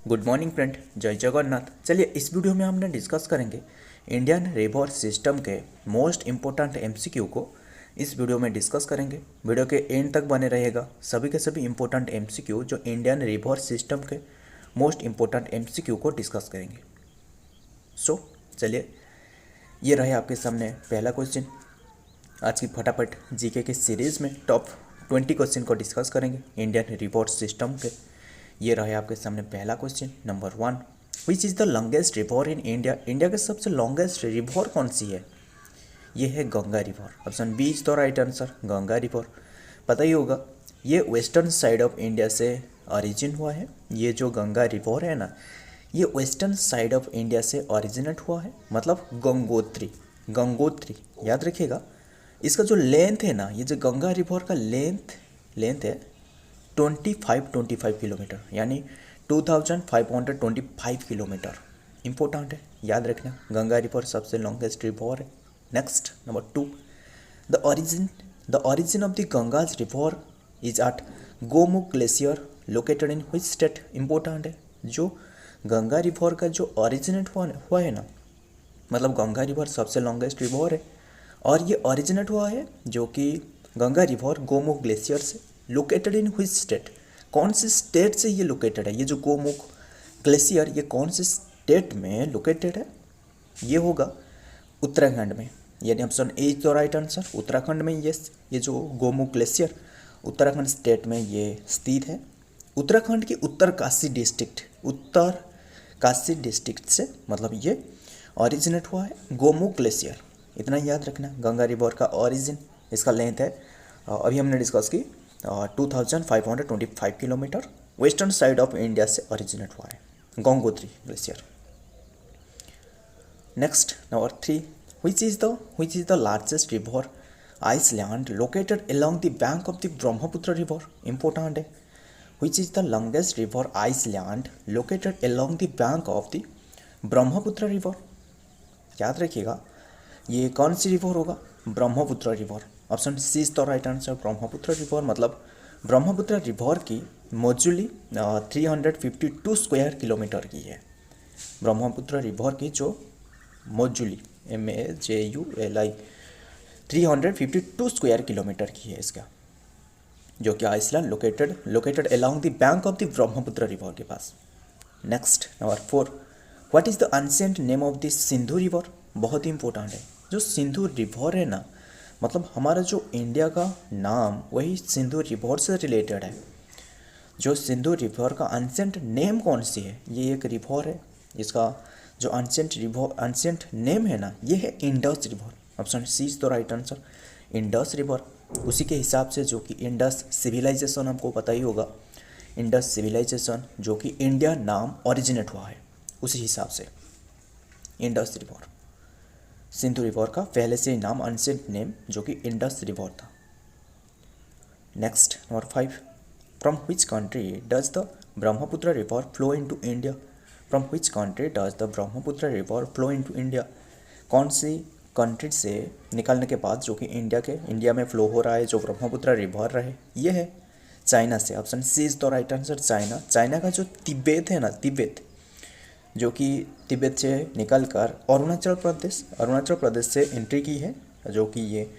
Good morning friend, जय जगन्नाथ। चलिए इस वीडियो में हमने डिस्कस करेंगे इंडियन रिवर सिस्टम के मोस्ट इम्पोर्टेंट एमसीक्यू को। इस वीडियो में डिस्कस करेंगे, वीडियो के एंड तक बने रहेगा। सभी के सभी इम्पोर्टेंट एमसीक्यू जो इंडियन रिवर सिस्टम के मोस्ट इम्पोर्टेंट एमसीक्यू को डिस्कस करेंगे। सो चलिए, ये रहे आपके सामने पहला क्वेश्चन। आज की फटाफट जीके के सीरीज़ में टॉप 20 क्वेश्चन को डिस्कस करेंगे इंडियन रिवर सिस्टम के। ये रहे आपके सामने पहला question number 1। Which is the longest river in India? India के सबसे लॉन्गेस्ट रिवर कौन सी है? ये है Ganga river. Option B is the right answer, Ganga river. पता ही होगा, ये वेस्टर्न साइड ऑफ इंडिया से ओरिजिन हुआ है। ये जो गंगा रिवर है ना, ये वेस्टर्न साइड ऑफ इंडिया से ओरिजिनेट हुआ है, मतलब गंगोत्री। गंगोत्री याद रखिएगा। इसका जो लेंथ है ना, ये जो गंगा रिवर का लेंथ है 25 किलोमीटर, यानी 2525 किलोमीटर। इंपॉर्टेंट है, याद रखना। गंगा रिवर सबसे लॉन्गेस्ट रिवर है। Next number 2। The origin of the Gangas river is at Gomukh glacier located in which state? Important है। जो गंगा रिवर का जो ओरिजिनेट हुआ है ना, मतलब गंगा रिवर सबसे लॉन्गेस्ट रिवर है और ये ओरिजिनेट हुआ है जो कि गंगा रिवर गोमुख ग्लेशियर से। Located in which state? कौन से स्टेट से ये लोकेटेड है? ये जो गोमुख ग्लेशियर, ये कौन से स्टेट में लोकेटेड है? ये होगा उत्तराखंड में, यानी option A is the right answer, Uttarakhand में। ये जो गोमुख ग्लेशियर उत्तराखंड स्टेट में ये स्थित है। उत्तराखंड की उत्तरकाशी डिस्ट्रिक्ट से मतलब ये ओरिजिनेट हुआ है गोमुख ग्लेशियर। इतना याद रखना। गंगा रिवर का ओरिजिन, इसका लेंथ है अभी हमने डिस्कस की 2525 kilometre. Western side of India से ओरिजिनेट हुआ है Gangotri glacier. Next number 3। which is the largest river island located along the bank of the Brahmaputra river? Important है। which is the longest river island located along the bank of the Brahmaputra river? याद रखिएगा, ये कौन सी river होगा? Brahmaputra river. Option C is the right answer, Brahmaputra river. मतलब Brahmaputra river की मौजूली 352 square kilometre की है। ब्रह्मपुत्र रिवर की जो मौजूली MAJULI 352 स्क्वायर किलोमीटर की है इसका, जो कि island located along the bank of the Brahmaputra river के पास। Next number 4। What is the ancient name of the Sindhu river? बहुत ही इंपॉर्टेंट है। जो सिंधु रिवर है ना, मतलब हमारा जो इंडिया का नाम वही सिंधु रिवर से रिलेटेड है। जो सिंधु रिवर का एंशिएंट नेम कौन सी है? ये एक रिवर है, इसका जो एंशिएंट नेम है ना, ये है Indus river. Option C is the right answer, Indus river. उसी के हिसाब से जो कि इंडस सिविलाइजेशन, हमको पता ही होगा, इंडस सिविलाइजेशन जो कि इंडिया नाम ओरिजिनेट हुआ है, उसी हिसाब से इंडस रिवर। सिंधु रिवर का पहले से ही नाम, एंशिएंट नेम जो कि इंडस रिवर था। Next number 5। From which country does the Brahmaputra river flow into India? From which country does the Brahmaputra river flow into India? कौन सी कंट्री से निकलने के बाद जो कि इंडिया में फ्लो हो रहा है, जो ब्रह्मपुत्र रिवर रहे? ये है चाइना से। Option C is the right answer, China. China का जो तिब्बत है ना, तिब्बत जो कि तिब्बत से निकलकर अरुणाचल प्रदेश से एंट्री की है, जो कि ये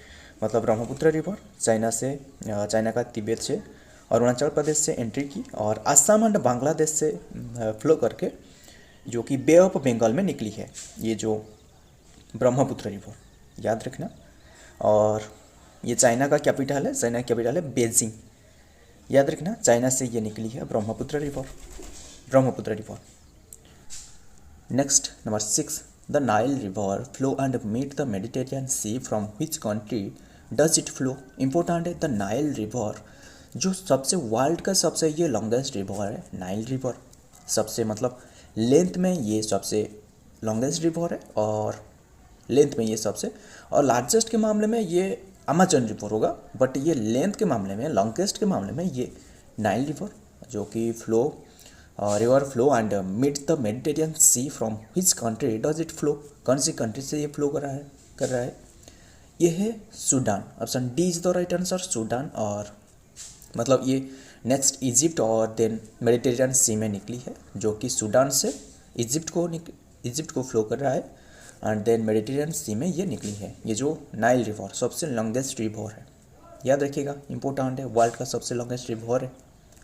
मतलब ब्रह्मपुत्र रिवर चाइना का तिब्बत से अरुणाचल प्रदेश से एंट्री की और असम एंड बांग्लादेश से फ्लो करके जो कि बे ऑफ बंगाल में निकली है, ये जो ब्रह्मपुत्र रिवर। याद रखना। और ये चाइना का कैपिटल है बेजिंग। याद रखना, चाइना से ये निकली है Brahmaputra river. Next number 6। The Nile river flow and meet the Mediterranean sea from which country does it flow? Important है। द नाइल रिवर जो सबसे वर्ल्ड का सबसे ये लॉन्गेस्ट रिवर है, नाइल रिवर। सबसे मतलब लेंथ में ये सबसे लॉन्गेस्ट रिवर है और लेंथ में ये सबसे, और लार्जेस्ट के मामले में ये अमेजन रिवर होगा, बट ये लेंथ के मामले में, लॉन्गेस्ट के मामले में ये नाइल रिवर जो कि river flow and meet the Mediterranean sea from which country does it flow? कौन सी कंट्री से ये फ्लो कर रहा है? ये है Sudan. Option D is the right answer, Sudan. और मतलब ये नेक्स्ट इजिप्ट और देन मेडिटेरियन सी में निकली है, जो कि सूडान से इजिप्ट को फ्लो कर रहा है, एंड देन मेडिटेरियन सी में ये निकली है। ये जो नाइल रिवर सबसे लॉन्गेस्ट रिवर है, याद रखिएगा, इंपॉर्टेंट है, वर्ल्ड का सबसे लॉन्गेस्ट रिवर है,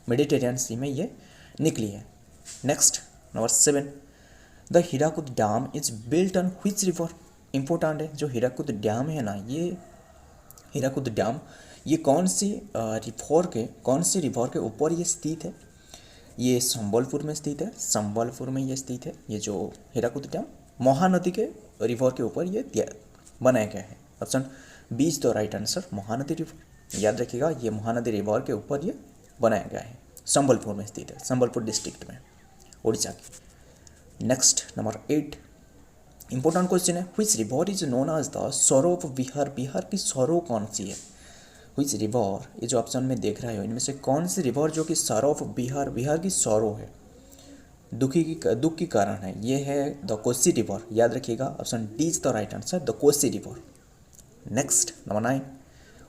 मेडिटेरियन सी में ये निकली है। Next number 7, the Hirakud dam is built on which river, important है। जो हीराकुद डैम है ना, ये हीराकुद डैम ये कौन सी रिवर के ऊपर ये स्थित है? ये संबलपुर में स्थित है, संबलपुर में ये स्थित है। ये जो हीराकुद डैम महानदी के रिवर के ऊपर ये बनाया गया है। Option B is the right answer, Mahanadi river, याद रखिएगा, ये महानदी रिवर के ऊपर ये बनाया गया है, संबलपुर में स्थित है, संबलपुर डिस्ट्रिक्ट में, उड़ीसा की। नेक्स्ट नंबर 8, इंपॉर्टेंट क्वेश्चन है, which river is known as the sorrow of Bihar, Bihar की सरो कौन सी है? व्हिच रिवर, ये जो ऑप्शन में देख रहे हो इनमें से कौन सी रिवर जो कि सरो ऑफ बिहार, बिहार की सरो है, दुख की कारण है, ये है द कोसी रिवर, याद रखिएगा, option D is the right answer, the Kosi river. Next number 9,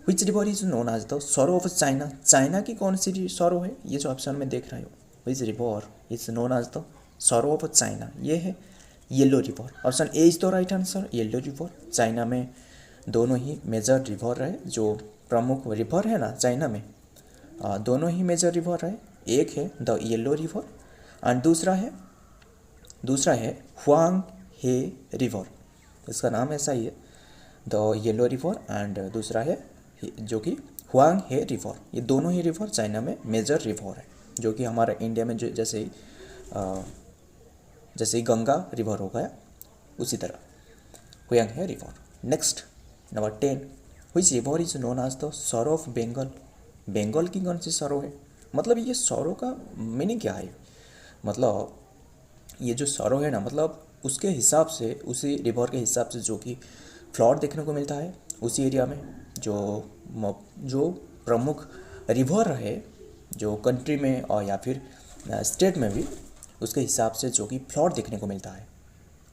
which river is known as the sorrow of China, China की कौन सी सरो है? ये जो ऑप्शन में देख रहे हो, which river is known as the sorrow of China, ये है yellow river, option A is the right answer, yellow river. China में दोनों ही मेजर रिवर है, जो प्रमुख रिवर है ना चाइना में, दोनों ही मेजर रिवर है, एक है द येलो रिवर एंड दूसरा है हुआंग हे रिवर, इसका नाम ऐसा ही है, द येलो रिवर, एंड दूसरा है जो कि हुआंग हे रिवर। ये दोनों ही रिवर चाइना में मेजर रिवर है, जो कि हमारे इंडिया में जो जैसे ही गंगा रिवर हो गया उसी तरह Huang He river. Next number 10, which river is known as the sorrow of Bengal, Bengal की कौन सी सरो है? मतलब ये सरो का मीनिंग क्या है? मतलब ये जो सरो है ना, मतलब उसके हिसाब से, उसी रिवर के हिसाब से जो कि फ्लड देखने को मिलता है उसी एरिया में, जो प्रमुख रिवर है जो कंट्री में और या फिर स्टेट में भी, उसके हिसाब से जो कि फ्लड देखने को मिलता है,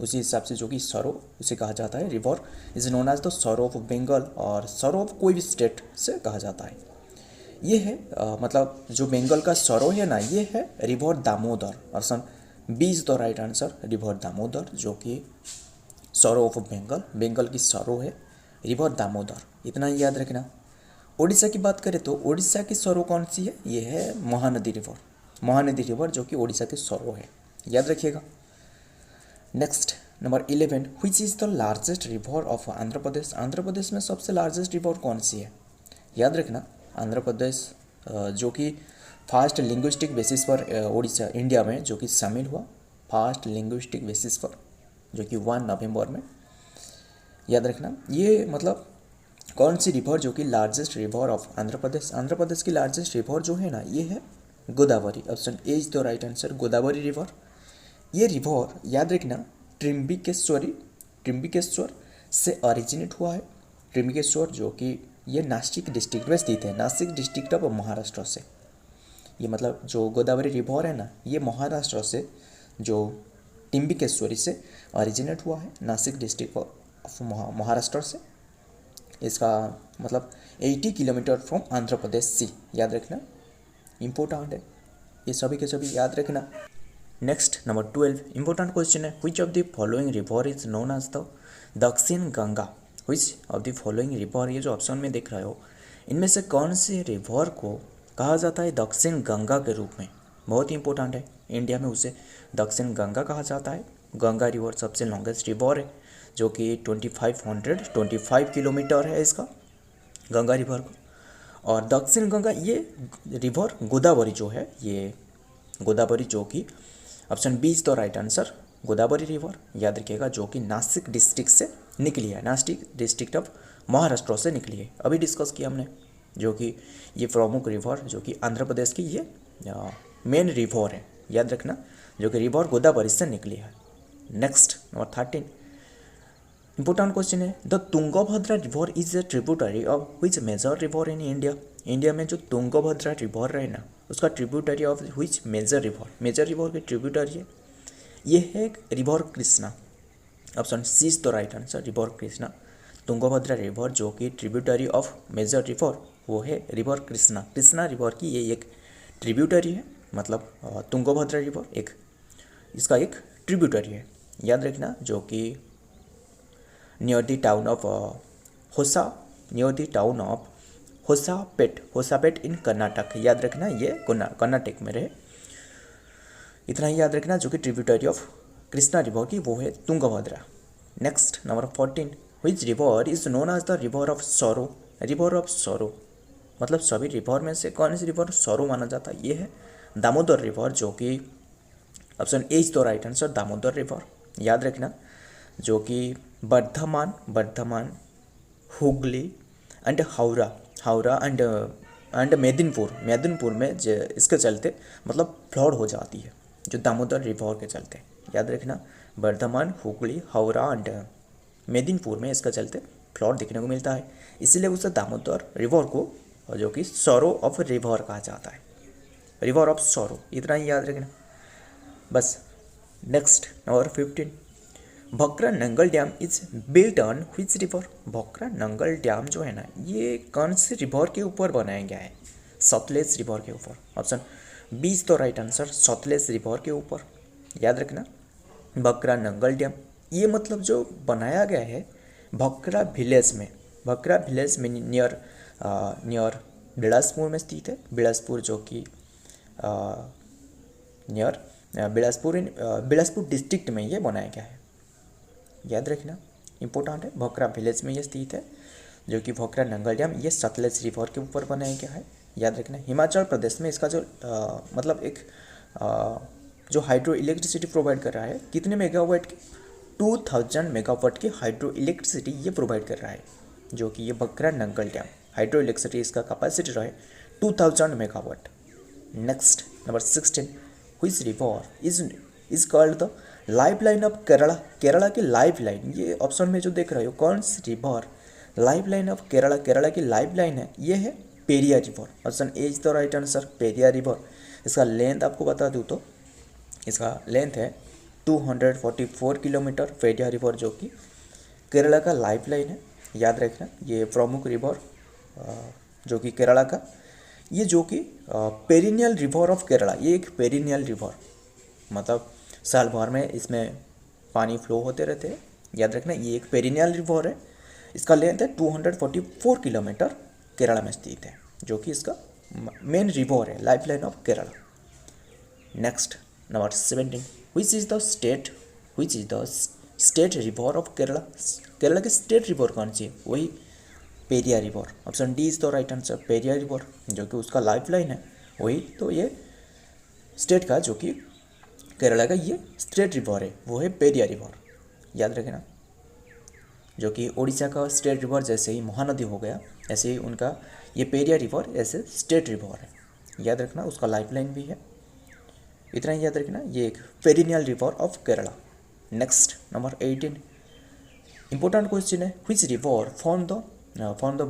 उसी हिसाब से जो कि सरो उसे कहा जाता है, river is known as the sorrow of Bengal, और सरो ऑफ कोई भी स्टेट से कहा जाता है। ये है मतलब जो बंगाल का सरो है ना, ये है river Damodar, option B is the right answer, river Damodar, जो कि सरो ऑफ बंगाल, बंगाल की सरो है रिवर दामोदर, इतना ही याद रखना। उड़ीसा की बात करें तो उड़ीसा की सरो कौन सी है? ये है महानदी रिवर, महानदी रिवर जो कि उड़ीसा की सरो है, याद रखिएगा। Next number 11, which is the largest river of Andhra Pradesh, Andhra Pradesh में सबसे लार्जेस्ट रिवर कौन सी है? याद रखना, आंध्र प्रदेश जो कि फास्ट लिंग्विस्टिक बेसिस पर उड़ीसा इंडिया में जो कि शामिल हुआ, फास्ट लिंग्विस्टिक बेसिस पर, जो कि 1 नवंबर में, याद रखना। ये मतलब कौन सी रिवर जो कि largest river of Andhra Pradesh, Andhra प्रदेश की लार्जेस्ट रिवर जो है ना, ये है Godavari, option A is the right answer, Godavari river. ये रिवर याद रखना त्रिम्बिकेश्वर से ओरिजिनेट हुआ है, त्रिम्बिकेश्वर जो कि ये नासिक डिस्ट्रिक्ट में स्थित है, नासिक डिस्ट्रिक्ट ऑफ महाराष्ट्र से, ये मतलब जो गोदावरी रिवर है ना, ये महाराष्ट्र से जो त्रिम्बिकेश्वरी से ओरिजिनेट हुआ है, नासिक डिस्ट्रिक्ट ऑफ महाराष्ट्र से। इसका मतलब 80 किलोमीटर फ्रॉम आंध्र प्रदेश सी, याद रखना, इम्पोर्टेंट है, ये सभी के सभी याद रखना। नेक्स्ट नंबर 12, इंपॉर्टेंट क्वेश्चन है, which of the following river is known as the Dakshin Ganga, which of the following river, ये जो ऑप्शन में देख रहे हो इनमें से कौन से रिवर को कहा जाता है दक्षिण गंगा के रूप में? बहुत ही इंपॉर्टेंट है, इंडिया में उसे दक्षिण गंगा कहा जाता है। गंगा रिवर सबसे लॉन्गेस्ट रिवर है, जो कि 2525 किलोमीटर है इसका, गंगा रिवर को। और दक्षिण गंगा ये रिवर गोदावरी जो है, ये गोदावरी जो कि option B is the right answer, Godavari river, याद रखिएगा, जो कि नासिक डिस्ट्रिक्ट से निकली है, नासिक डिस्ट्रिक्ट ऑफ महाराष्ट्र से निकली है, अभी डिस्कस किया हमने, जो कि ये प्रमुख रिवर जो कि आंध्र प्रदेश की ये मेन रिवर है, याद रखना, जो कि रिवर गोदावरी से निकली है। नेक्स्ट नंबर 13, इंपॉर्टेंट क्वेश्चन है, the Tungabhadra river is a tributary of which major river in India, India में जो तुंगभद्रा रिवर है ना, उसका tributary of which major river की ट्रिब्यूटरी है, ये है river Krishna, option C is the right answer, river Krishna. Tungabhadra river जो कि ट्रिब्यूटरी ऑफ मेजर रिवर वो है रिवर कृष्णा, कृष्णा रिवर की ये एक ट्रिब्यूटरी है, मतलब तुंगभद्रा रिवर एक इसका एक ट्रिब्यूटरी है, याद रखना, जो कि near the town of Hosa near the town of Hosapet in Karnataka, याद रखना ये कर्नाटक में रहे। इतना ही याद रखना, जो कि ट्रिब्यूटरी ऑफ कृष्णा रिवर की वो है Tungabhadra. Next number 14, which river is known as the river of sorrow, river of sorrow मतलब सभी रिवर में से कौन सी रिवर सॉरो माना जाता है, ये है दामोदर रिवर, जो कि option A is the right answer, Damodar river, याद रखना, जो कि बर्धमान हुगली एंड हावड़ा एंड मेदिनीपुर में इसके चलते मतलब फ्लड हो जाती है, जो दामोदर रिवर के चलते, याद रखना, बर्धमान हुगली हावड़ा एंड मेदिनीपुर में इसका चलते फ्लड देखने को मिलता है, इसीलिए उस दामोदर रिवर को जो कि सॉरो ऑफ रिवर कहा जाता है, रिवर ऑफ सॉरो, इतना ही याद रखना बस। Next number 15, Bhakra Nangal dam is built on which river, Bhakra Nangal dam जो है ना ये कौन से रिवर के ऊपर बनाया गया है, सतलेज रिवर के ऊपर, option B is the right answer, Satluj river के ऊपर, याद रखना, भोकरा नंगल डैम ये मतलब जो बनाया गया है भोकरा विलेज में नियर बिलासपुर में स्थित है, बिलासपुर जो कि नियर बिलासपुर डिस्ट्रिक्ट में ये बनाया गया है, याद रखना, इंपॉर्टेंट है, भोकरा विलेज में ये स्थित है, जो कि भोकरा नंगल डैम ये सतलेज रिवर के ऊपर बनाया गया है, याद रखना। हिमाचल प्रदेश में इसका जो मतलब एक जो हाइड्रो इलेक्ट्रिसिटी प्रोवाइड कर रहा है, कितने मेगावाट की, 2000 मेगावाट की हाइड्रो इलेक्ट्रिसिटी ये प्रोवाइड कर रहा है, जो कि ये भोकरा नंगल डैम हाइड्रो इलेक्ट्रिसिटी इसका कैपेसिटी रहे 2000 megawatt. Next number 16, which river is called the life line of Kerala, Kerala की लाइफ लाइन, ये ऑप्शन में जो देख रहे हो कौन सी river life line of Kerala की लाइफ लाइन है, ये है Periyar river, option A is the right answer, Periyar river. इसका लेंथ आपको बता दूँ तो इसका लेंथ है 244 किलोमीटर, पेरियार रिवर जो कि केरला का लाइफ लाइन है, याद रखना, ये प्रमुख रिवर जो कि केरला का, ये जो कि पेरिनियल रिवर ऑफ केरला, ये एक पेरिनियल रिवर मतलब साल भर में इसमें पानी फ्लो होते रहते हैं, याद रखना, ये एक पेरिनियल रिवर है, इसका लेंथ है 244 किलोमीटर, केरला में स्थित है, जो कि इसका मेन रिवर है, life line of Kerala. Next number 17, which is the state river of Kerala, Kerala की स्टेट रिवर कौन सी है, वही Periyar river, option D is the right answer, Periyar river, जो कि उसका लाइफ लाइन है, वही तो ये स्टेट का जो कि केरला का ये स्टेट रिवर है वो है पेरियार रिवर, याद रखना, जो कि उड़ीसा का स्टेट रिवर जैसे ही महानदी हो गया ऐसे ही उनका ये पेरियार रिवर ऐसे स्टेट रिवर है, याद रखना, उसका लाइफ लाइन भी है, इतना ही याद रखना, ये एक perennial river of Kerala. Next number 18, important question है, which river form the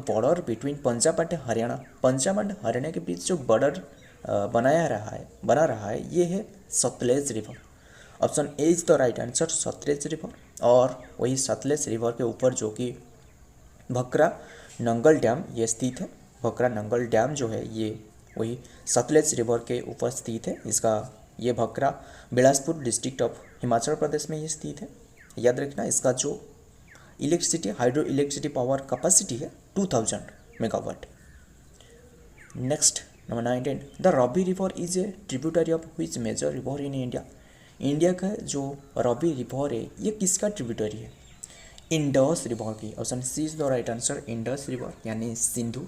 border between Punjab and Haryana, Punjab and Haryana के बीच जो बॉर्डर बना रहा है ये है Satluj river, option A is the right answer, Satluj river, और वही सतलेज रिवर के ऊपर जो कि भोकरा नंगल डैम ये स्थित है, भोकरा नंगल डैम जो है ये वही सतलेज रिवर के ऊपर स्थित है, इसका ये भोकरा बिलासपुर डिस्ट्रिक्ट ऑफ हिमाचल प्रदेश में ये स्थित है, याद रखना, इसका जो electricity hydro electricity power capacity है 2000 megawatt. Next number 19, the Ravi river is a tributary of which major river in India, India का जो रवि रिवर है ये किसका ट्रिब्यूटरी है, इंडस रिवर की, option C is the right answer, Indus river यानी सिंधु,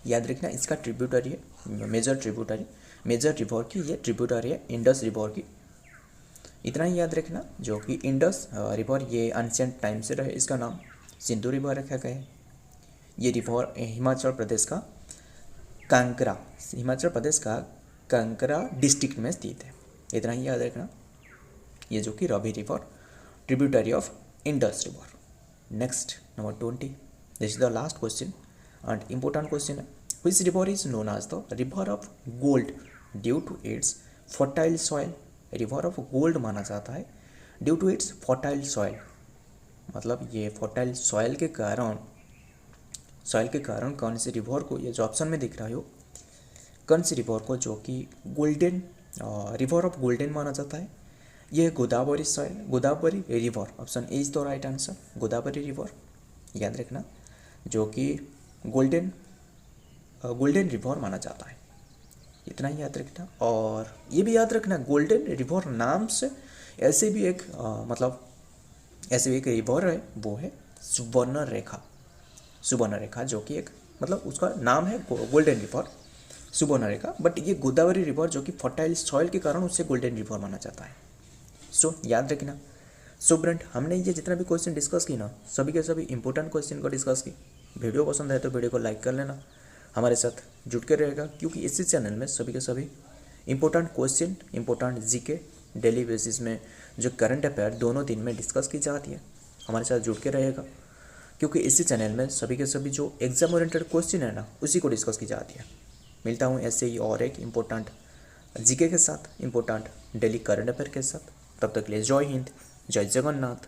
याद रखना, इसका ट्रिब्यूटरी है मेजर रिवर की ये ट्रिब्यूटरी है इंडस रिवर की, इतना ही याद रखना, जो कि इंडस रिवर ये एंशिएंट टाइम से रहे, इसका नाम सिंधु रिवर रखा गया है, ये रिवर हिमाचल प्रदेश का कांकरा डिस्ट्रिक्ट में स्थित है, इतना ही याद रखना, ये जो कि Ravi river tributary of Indus river. Next number 20, this is the last question and important question है, which river is known as the river of gold due to its fertile soil, river of gold माना जाता है due to its fertile soil, मतलब ये fertile soil के कारण कौन से रिवर को, ये जो ऑप्शन में दिख रहा हो कौन सी रिवर को, जो कि गोल्डन रिवर ऑफ गोल्डन माना जाता है? ये Godavari soil, Godavari river, option A is the right answer, Godavari river, याद रखना, जो कि गोल्डन गोल्डन रिवर माना जाता है, इतना ही याद रखना। और ये भी याद रखना, गोल्डन रिवर नाम से ऐसे भी एक मतलब ऐसे भी एक रिवर है, वो है सुवर्ण रेखा, सुवर्ण रेखा, जो कि एक मतलब उसका नाम है गोल्डन रिवर, सुवर्ण रेखा, बट ये गोदावरी रिवर जो कि फर्टाइल सॉइल के कारण उससे गोल्डन रिवर माना जाता है। सो याद रखना। सो फ्रेंड, हमने ये जितना भी क्वेश्चन डिस्कस की ना, सभी के सभी इंपॉर्टेंट क्वेश्चन को डिस्कस की। वीडियो पसंद है तो वीडियो को लाइक कर लेना, हमारे साथ जुट के रहेगा, क्योंकि इसी चैनल में सभी के सभी important question, important GK daily basis में जो करंट अफेयर दोनों दिन में डिस्कस की जाती है, हमारे साथ जुट के रहेगा, क्योंकि इसी चैनल में सभी के सभी जो एग्जाम ओरिएंटेड क्वेश्चन है ना, उसी को डिस्कस की जाती है। मिलता हूँ ऐसे ही और एक इम्पोर्टेंट जीके के साथ, इम्पोर्टेंट डेली करंट अफेयर के साथ। तब तक के लिए जय हिंद, जय जगन्नाथ।